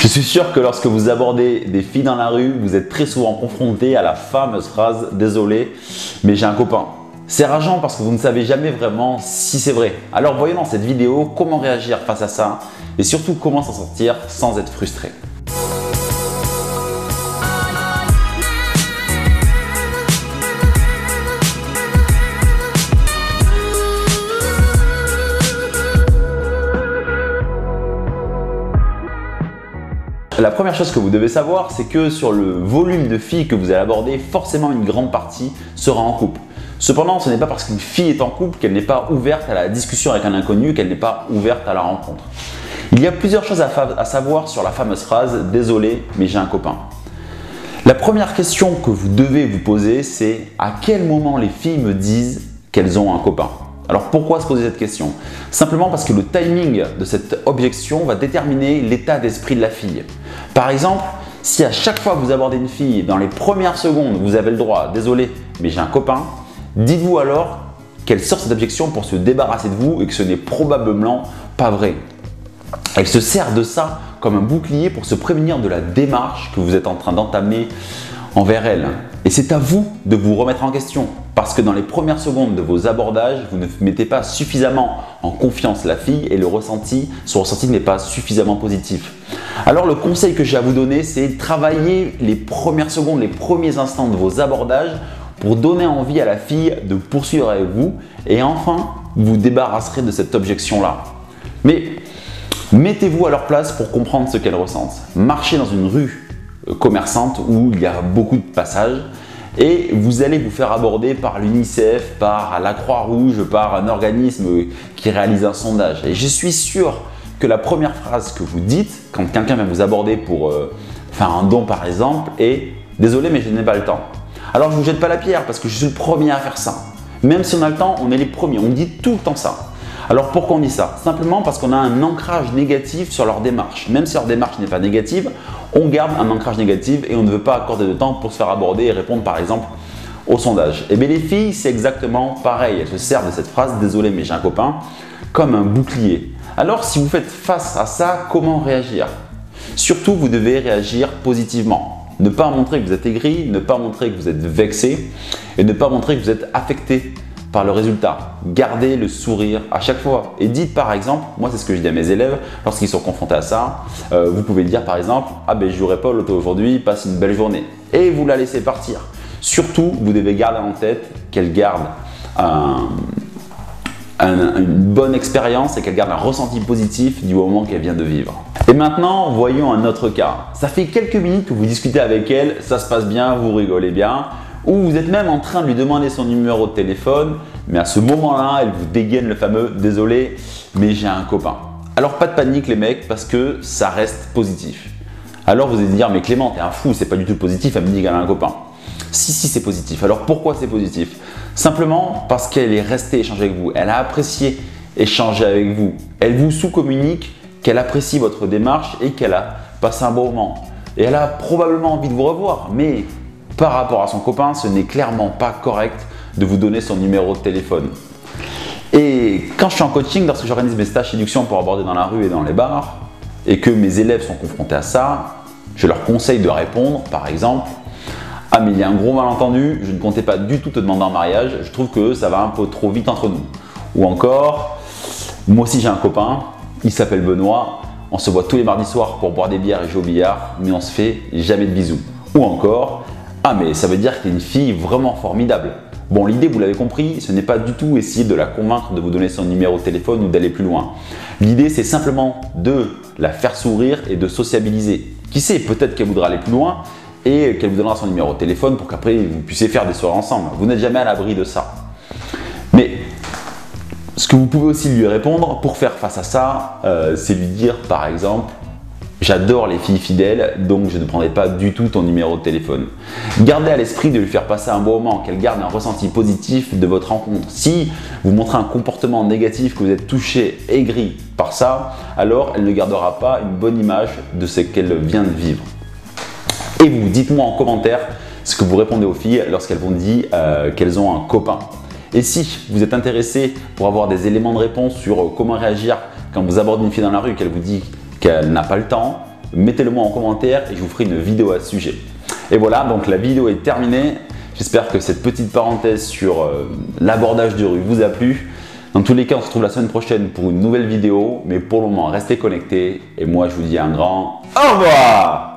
Je suis sûr que lorsque vous abordez des filles dans la rue, vous êtes très souvent confronté à la fameuse phrase « Désolé, mais j'ai un copain ». C'est rageant parce que vous ne savez jamais vraiment si c'est vrai. Alors voyons dans cette vidéo comment réagir face à ça et surtout comment s'en sortir sans être frustré. La première chose que vous devez savoir, c'est que sur le volume de filles que vous allez aborder, forcément une grande partie sera en couple. Cependant, ce n'est pas parce qu'une fille est en couple qu'elle n'est pas ouverte à la discussion avec un inconnu, qu'elle n'est pas ouverte à la rencontre. Il y a plusieurs choses à savoir sur la fameuse phrase « Désolé, mais j'ai un copain ». La première question que vous devez vous poser, c'est à quel moment les filles me disent qu'elles ont un copain ? Alors pourquoi se poser cette question? Simplement parce que le timing de cette objection va déterminer l'état d'esprit de la fille. Par exemple, si à chaque fois que vous abordez une fille, dans les premières secondes, vous avez le droit « Désolé, mais j'ai un copain », dites-vous alors qu'elle sort cette objection pour se débarrasser de vous et que ce n'est probablement pas vrai. Elle se sert de ça comme un bouclier pour se prémunir de la démarche que vous êtes en train d'entamer envers elle. Et c'est à vous de vous remettre en question parce que dans les premières secondes de vos abordages, vous ne mettez pas suffisamment en confiance la fille et son ressenti n'est pas suffisamment positif. Alors le conseil que j'ai à vous donner, c'est travailler les premières secondes, les premiers instants de vos abordages pour donner envie à la fille de poursuivre avec vous et enfin vous débarrasserez de cette objection-là. Mais mettez-vous à leur place pour comprendre ce qu'elles ressentent. Marchez dans une rue commerçante où il y a beaucoup de passages et vous allez vous faire aborder par l'UNICEF, par la Croix-Rouge, par un organisme qui réalise un sondage. Et je suis sûr que la première phrase que vous dites quand quelqu'un vient vous aborder pour faire un don par exemple est « Désolé mais je n'ai pas le temps ». Alors je ne vous jette pas la pierre parce que je suis le premier à faire ça. Même si on a le temps, on est les premiers, on dit tout le temps ça. Alors pourquoi on dit ça? Simplement parce qu'on a un ancrage négatif sur leur démarche. Même si leur démarche n'est pas négative, on garde un ancrage négatif et on ne veut pas accorder de temps pour se faire aborder et répondre par exemple au sondage. Et bien les filles, c'est exactement pareil. Elles se servent de cette phrase « Désolé mais j'ai un copain » comme un bouclier. Alors si vous faites face à ça, comment réagir? Surtout, vous devez réagir positivement. Ne pas montrer que vous êtes aigri, ne pas montrer que vous êtes vexé et ne pas montrer que vous êtes affecté par le résultat. Gardez le sourire à chaque fois et dites par exemple, moi c'est ce que je dis à mes élèves lorsqu'ils sont confrontés à ça, vous pouvez dire par exemple « Ah ben je jouerai pas au loto aujourd'hui, passe une belle journée » et vous la laissez partir. Surtout, vous devez garder en tête qu'elle garde une bonne expérience et qu'elle garde un ressenti positif du moment qu'elle vient de vivre. Et maintenant, voyons un autre cas. Ça fait quelques minutes que vous discutez avec elle, ça se passe bien, vous rigolez bien, ou vous êtes même en train de lui demander son numéro de téléphone, mais à ce moment-là, elle vous dégaine le fameux « Désolé, mais j'ai un copain ». Alors pas de panique les mecs, parce que ça reste positif. Alors vous allez dire « Mais Clément, t'es un fou, c'est pas du tout positif, elle me dit qu'elle a un copain ». Si, c'est positif. Alors pourquoi c'est positif? Simplement parce qu'elle est restée échanger avec vous, elle a apprécié échanger avec vous, elle vous sous-communique qu'elle apprécie votre démarche et qu'elle a passé un bon moment. Et elle a probablement envie de vous revoir, mais par rapport à son copain, ce n'est clairement pas correct de vous donner son numéro de téléphone. Et quand je suis en coaching, lorsque j'organise mes stages séduction pour aborder dans la rue et dans les bars, et que mes élèves sont confrontés à ça, je leur conseille de répondre, par exemple, « Ah mais il y a un gros malentendu, je ne comptais pas du tout te demander en mariage, je trouve que ça va un peu trop vite entre nous. » Ou encore, « Moi aussi j'ai un copain, il s'appelle Benoît, on se voit tous les mardis soirs pour boire des bières et jouer au billard, mais on se fait jamais de bisous. » Ou encore, « Ah mais ça veut dire que tu es une fille vraiment formidable. » Bon, l'idée, vous l'avez compris, ce n'est pas du tout essayer de la convaincre de vous donner son numéro de téléphone ou d'aller plus loin. L'idée, c'est simplement de la faire sourire et de sociabiliser. Qui sait, peut-être qu'elle voudra aller plus loin et qu'elle vous donnera son numéro de téléphone pour qu'après vous puissiez faire des soirées ensemble. Vous n'êtes jamais à l'abri de ça. Mais ce que vous pouvez aussi lui répondre pour faire face à ça, c'est lui dire par exemple « J'adore les filles fidèles, donc je ne prendrai pas du tout ton numéro de téléphone. » Gardez à l'esprit de lui faire passer un bon moment, qu'elle garde un ressenti positif de votre rencontre. Si vous montrez un comportement négatif, que vous êtes touché, aigri par ça, alors elle ne gardera pas une bonne image de ce qu'elle vient de vivre. Et vous dites-moi en commentaire ce que vous répondez aux filles lorsqu'elles vous disent qu'elles ont un copain. Et si vous êtes intéressé pour avoir des éléments de réponse sur comment réagir quand vous abordez une fille dans la rue et qu'elle vous dit qu'elle n'a pas le temps, mettez-le moi en commentaire et je vous ferai une vidéo à ce sujet. Et voilà, donc la vidéo est terminée. J'espère que cette petite parenthèse sur l'abordage de rue vous a plu. Dans tous les cas, on se retrouve la semaine prochaine pour une nouvelle vidéo. Mais pour le moment, restez connectés. Et moi, je vous dis un grand au revoir!